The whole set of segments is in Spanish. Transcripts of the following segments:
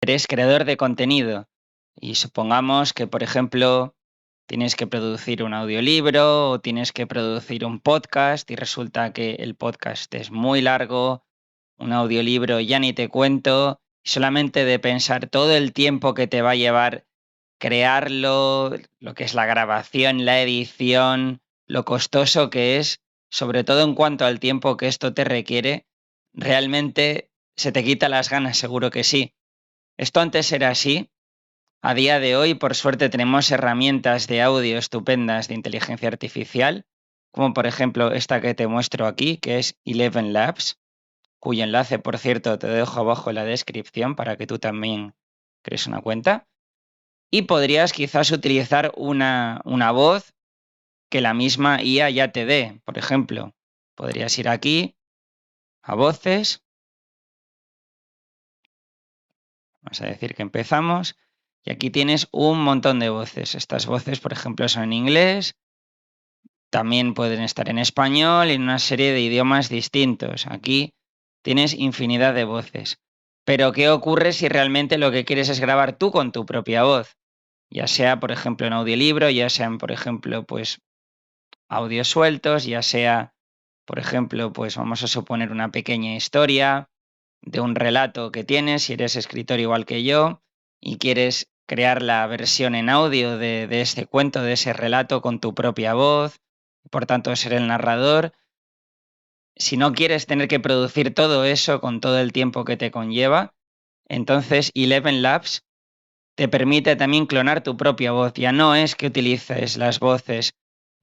Eres creador de contenido y supongamos que, por ejemplo, tienes que producir un audiolibro o tienes que producir un podcast y resulta que el podcast es muy largo, un audiolibro ya ni te cuento, y solamente de pensar todo el tiempo que te va a llevar crearlo, lo que es la grabación, la edición, lo costoso que es, sobre todo en cuanto al tiempo que esto te requiere, realmente se te quita las ganas, seguro que sí. Esto antes era así. A día de hoy, por suerte, tenemos herramientas de audio estupendas de inteligencia artificial, como por ejemplo esta que te muestro aquí, que es Eleven Labs, cuyo enlace, por cierto, te dejo abajo en la descripción para que tú también crees una cuenta. Y podrías quizás utilizar una voz que la misma IA ya te dé. Por ejemplo, podrías ir aquí a voces, vamos a decir que empezamos, y aquí tienes un montón de voces. Estas voces, por ejemplo, son en inglés, también pueden estar en español y en una serie de idiomas distintos. Aquí tienes infinidad de voces. Pero ¿qué ocurre si realmente lo que quieres es grabar tú con tu propia voz? Ya sea, por ejemplo, en audiolibro, ya sean, por ejemplo, pues audios sueltos, ya sea, por ejemplo, pues vamos a suponer una pequeña historia de un relato que tienes, si eres escritor igual que yo, y quieres crear la versión en audio de este cuento, de ese relato con tu propia voz, por tanto ser el narrador. Si no quieres tener que producir todo eso con todo el tiempo que te conlleva, entonces Eleven Labs te permite también clonar tu propia voz. Ya no es que utilices las voces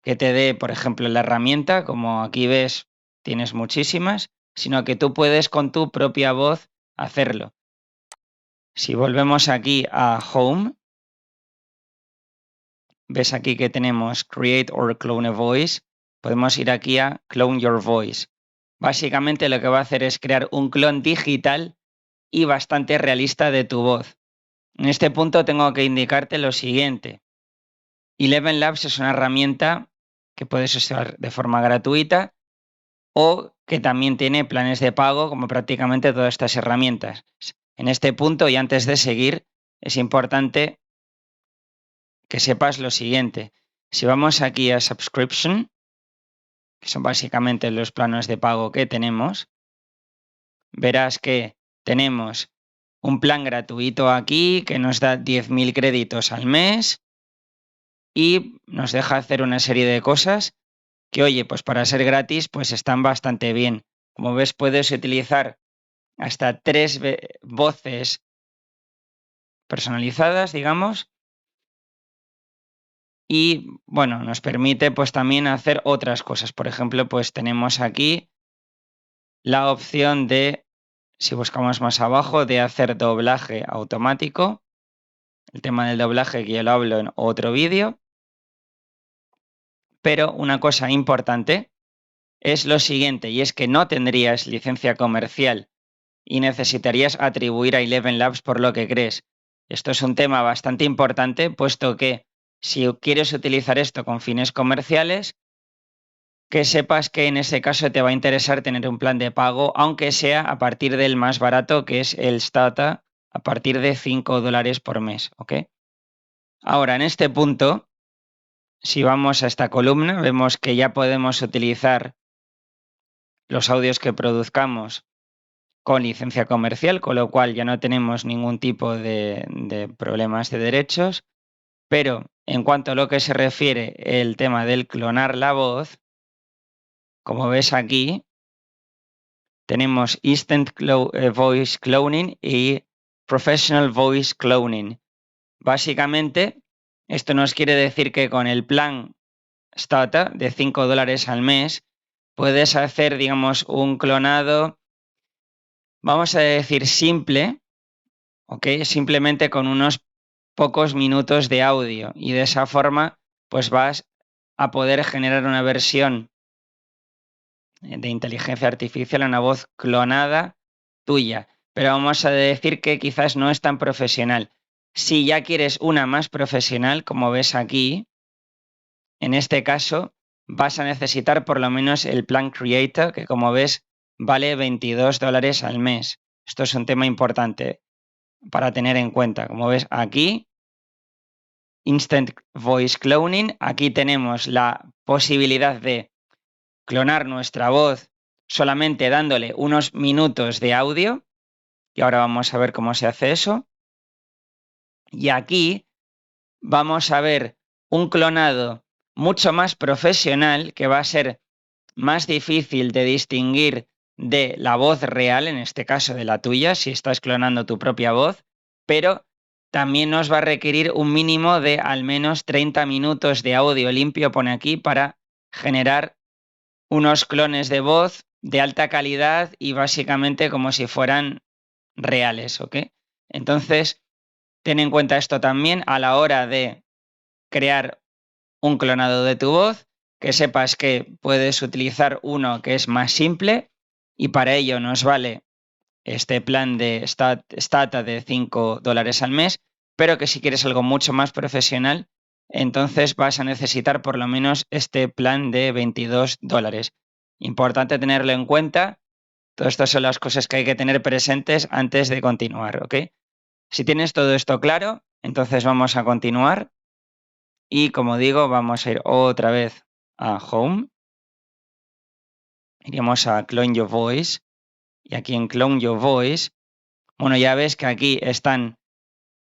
que te dé, por ejemplo, la herramienta, como aquí ves, tienes muchísimas, sino que tú puedes con tu propia voz hacerlo. Si volvemos aquí a Home, ves aquí que tenemos Create or Clone a Voice, podemos ir aquí a Clone Your Voice. Básicamente lo que va a hacer es crear un clon digital y bastante realista de tu voz. En este punto tengo que indicarte lo siguiente. Eleven Labs es una herramienta que puedes usar de forma gratuita o que también tiene planes de pago como prácticamente todas estas herramientas. En este punto y antes de seguir, es importante que sepas lo siguiente. Si vamos aquí a Subscription, que son básicamente los planes de pago que tenemos, verás que tenemos un plan gratuito aquí que nos da 10.000 créditos al mes y nos deja hacer una serie de cosas que, oye, pues para ser gratis, pues están bastante bien. Como ves, puedes utilizar hasta 3 voces personalizadas, digamos, y bueno, nos permite pues también hacer otras cosas. Por ejemplo, pues tenemos aquí la opción de, si buscamos más abajo, de hacer doblaje automático. El tema del doblaje que yo lo hablo en otro vídeo. Pero una cosa importante es lo siguiente, y es que no tendrías licencia comercial y necesitarías atribuir a Eleven Labs por lo que crees. Esto es un tema bastante importante, puesto que si quieres utilizar esto con fines comerciales, que sepas que en ese caso te va a interesar tener un plan de pago, aunque sea a partir del más barato, que es el Stata, a partir de $5 por mes, ¿ok? Ahora, en este punto, si vamos a esta columna, vemos que ya podemos utilizar los audios que produzcamos con licencia comercial, con lo cual ya no tenemos ningún tipo de problemas de derechos, pero en cuanto a lo que se refiere el tema del clonar la voz, como ves aquí, tenemos Voice Cloning y Professional Voice Cloning. Básicamente, esto nos quiere decir que con el plan Stata de $5 al mes, puedes hacer, digamos, un clonado, vamos a decir simple, ¿ok? Simplemente con unos pocos minutos de audio y de esa forma pues vas a poder generar una versión de inteligencia artificial, una voz clonada tuya. Pero vamos a decir que quizás no es tan profesional. Si ya quieres una más profesional, como ves aquí, en este caso vas a necesitar por lo menos el plan Creator, que como ves vale $22 al mes. Esto es un tema importante. para tener en cuenta. Como ves aquí, Instant Voice Cloning, aquí tenemos la posibilidad de clonar nuestra voz solamente dándole unos minutos de audio, y ahora vamos a ver cómo se hace eso. Y aquí vamos a ver un clonado mucho más profesional, que va a ser más difícil de distinguir de la voz real, en este caso de la tuya, si estás clonando tu propia voz, pero también nos va a requerir un mínimo de al menos 30 minutos de audio limpio, pone aquí, para generar unos clones de voz de alta calidad y básicamente como si fueran reales, ¿ok? Entonces, ten en cuenta esto también a la hora de crear un clonado de tu voz, que sepas que puedes utilizar uno que es más simple y para ello nos vale este plan de Stata de $5 al mes, pero que si quieres algo mucho más profesional, entonces vas a necesitar por lo menos este plan de $22. Importante tenerlo en cuenta. Todas estas son las cosas que hay que tener presentes antes de continuar, ¿ok? Si tienes todo esto claro, entonces vamos a continuar y como digo, vamos a ir otra vez a Home. Iríamos a Clone Your Voice y aquí en Clone Your Voice, bueno, ya ves que aquí están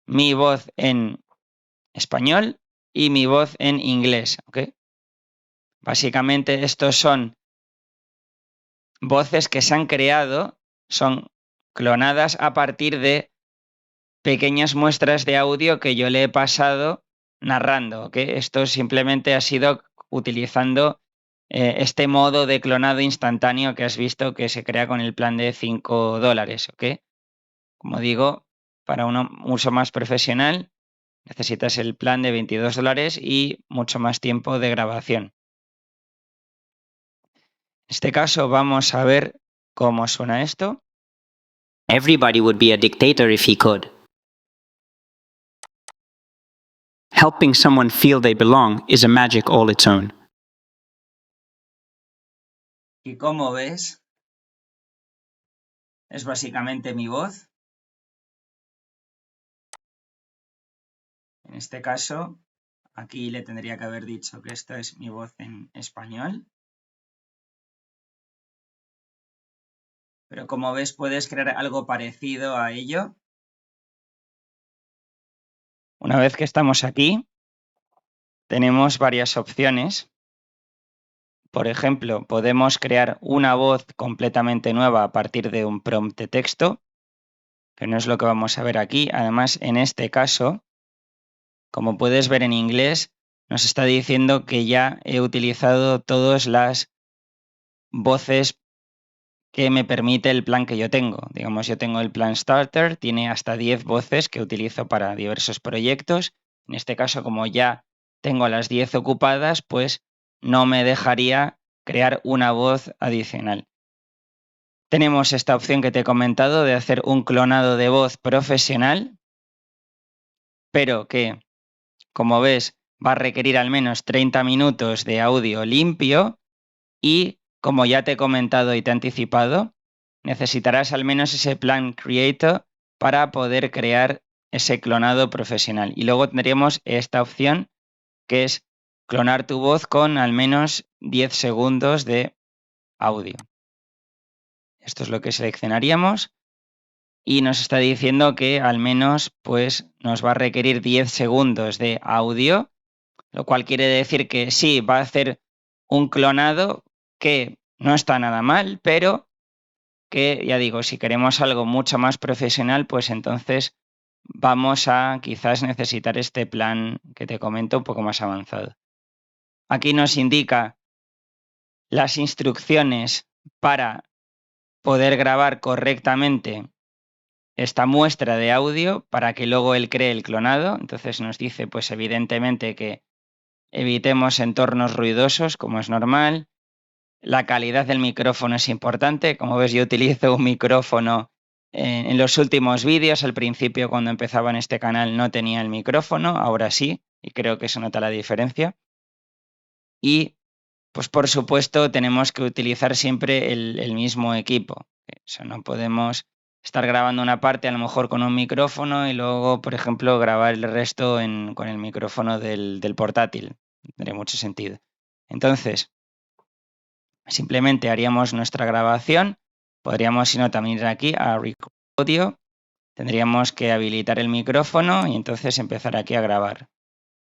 mi voz en español y mi voz en inglés, ¿ok? Básicamente estos son voces que se han creado, son clonadas a partir de pequeñas muestras de audio que yo le he pasado narrando, ¿ok? Esto simplemente ha sido utilizando este modo de clonado instantáneo que has visto que se crea con el plan de $5, ¿ok? Como digo, para un uso más profesional necesitas el plan de $22 y mucho más tiempo de grabación. En este caso vamos a ver cómo suena esto. Everybody would be a dictator if he could. Helping someone feel they belong is a magic all its own. Y como ves, es básicamente mi voz. En este caso, aquí le tendría que haber dicho que esta es mi voz en español. Pero como ves, puedes crear algo parecido a ello. Una vez que estamos aquí, tenemos varias opciones. Por ejemplo, podemos crear una voz completamente nueva a partir de un prompt de texto, que no es lo que vamos a ver aquí. Además, en este caso, como puedes ver en inglés, nos está diciendo que ya he utilizado todas las voces que me permite el plan que yo tengo. Digamos, yo tengo el plan Starter, tiene hasta 10 voces que utilizo para diversos proyectos. En este caso, como ya tengo las 10 ocupadas, pues no me dejaría crear una voz adicional. Tenemos esta opción que te he comentado de hacer un clonado de voz profesional, pero que, como ves, va a requerir al menos 30 minutos de audio limpio y, como ya te he comentado y te he anticipado, necesitarás al menos ese plan Creator para poder crear ese clonado profesional. Y luego tendríamos esta opción que es clonar tu voz con al menos 10 segundos de audio. Esto es lo que seleccionaríamos y nos está diciendo que al menos pues, nos va a requerir 10 segundos de audio, lo cual quiere decir que sí, va a hacer un clonado que no está nada mal, pero que, ya digo, si queremos algo mucho más profesional, pues entonces vamos a quizás necesitar este plan que te comento un poco más avanzado. Aquí nos indica las instrucciones para poder grabar correctamente esta muestra de audio para que luego él cree el clonado. Entonces nos dice, pues evidentemente que evitemos entornos ruidosos, como es normal. La calidad del micrófono es importante. Como ves, yo utilizo un micrófono en los últimos vídeos. Al principio, cuando empezaba en este canal, no tenía el micrófono, ahora sí, y creo que eso nota la diferencia. Y, pues por supuesto, tenemos que utilizar siempre el mismo equipo. Eso no podemos estar grabando una parte a lo mejor con un micrófono y luego, por ejemplo, grabar el resto con el micrófono del portátil. No tendría mucho sentido. Entonces, simplemente haríamos nuestra grabación. Podríamos, si no, también ir aquí a Record Audio. Tendríamos que habilitar el micrófono y entonces empezar aquí a grabar.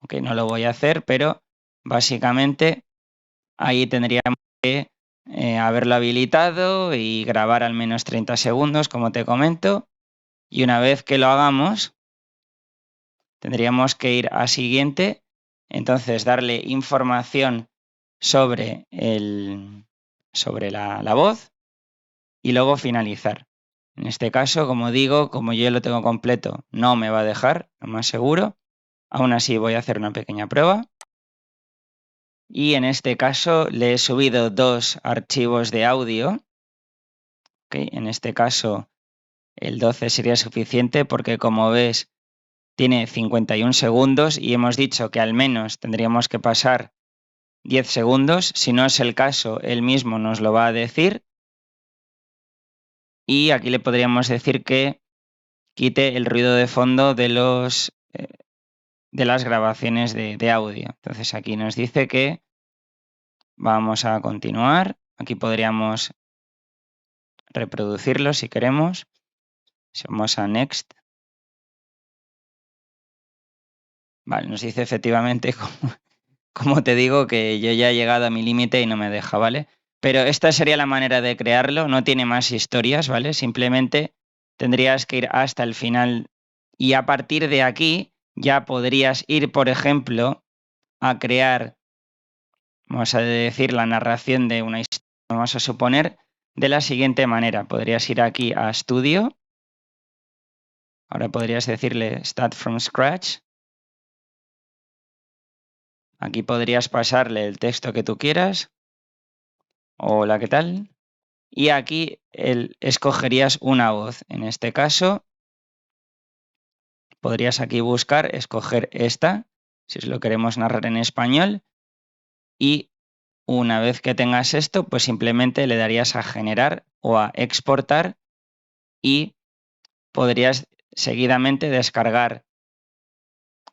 Ok, no lo voy a hacer, pero básicamente ahí tendríamos que haberlo habilitado y grabar al menos 30 segundos, como te comento. Y una vez que lo hagamos, tendríamos que ir a siguiente, entonces darle información sobre la voz y luego finalizar. En este caso, como digo, como yo lo tengo completo, no me va a dejar, lo más seguro. Aún así voy a hacer una pequeña prueba. Y en este caso le he subido 2 archivos de audio. Okay, en este caso el 12 sería suficiente porque, como ves, tiene 51 segundos y hemos dicho que al menos tendríamos que pasar 10 segundos. Si no es el caso, él mismo nos lo va a decir. Y aquí le podríamos decir que quite el ruido de fondo de las grabaciones de audio. Entonces aquí nos dice que vamos a continuar. Aquí podríamos reproducirlo si queremos. Si vamos a Next. Vale, nos dice efectivamente, como te digo, que yo ya he llegado a mi límite y no me deja, ¿vale? Pero esta sería la manera de crearlo, no tiene más historias, ¿vale? Simplemente tendrías que ir hasta el final y a partir de aquí ya podrías ir, por ejemplo, a crear, vamos a decir, la narración de una historia, vamos a suponer, de la siguiente manera. Podrías ir aquí a Studio, ahora podrías decirle Start from Scratch. Aquí podrías pasarle el texto que tú quieras. Hola, ¿qué tal? Y aquí escogerías una voz. En este caso, podrías aquí buscar, escoger esta, si lo queremos narrar en español. Y una vez que tengas esto, pues simplemente le darías a generar o a exportar y podrías seguidamente descargar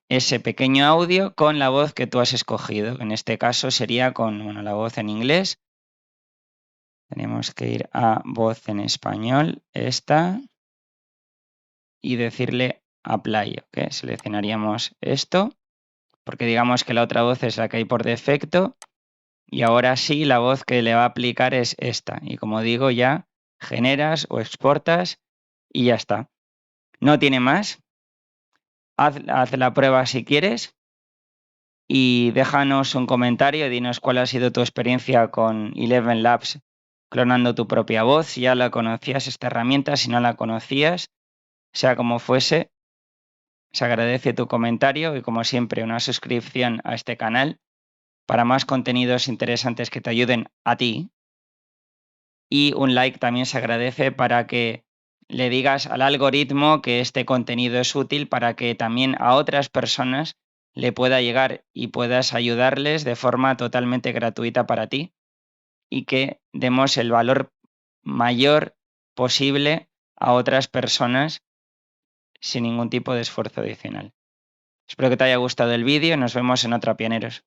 ese pequeño audio con la voz que tú has escogido. En este caso sería con la voz en inglés. Tenemos que ir a voz en español, esta, y decirle apply. ¿Okay? Seleccionaríamos esto, porque digamos que la otra voz es la que hay por defecto, y ahora sí la voz que le va a aplicar es esta. Y como digo, ya generas o exportas y ya está. No tiene más. Haz la prueba si quieres y déjanos un comentario, dinos cuál ha sido tu experiencia con Eleven Labs clonando tu propia voz, si ya la conocías esta herramienta, si no la conocías, sea como fuese, se agradece tu comentario y como siempre una suscripción a este canal para más contenidos interesantes que te ayuden a ti, y un like también se agradece para que le digas al algoritmo que este contenido es útil para que también a otras personas le pueda llegar y puedas ayudarles de forma totalmente gratuita para ti y que demos el valor mayor posible a otras personas sin ningún tipo de esfuerzo adicional. Espero que te haya gustado el vídeo y nos vemos en otra, pioneros.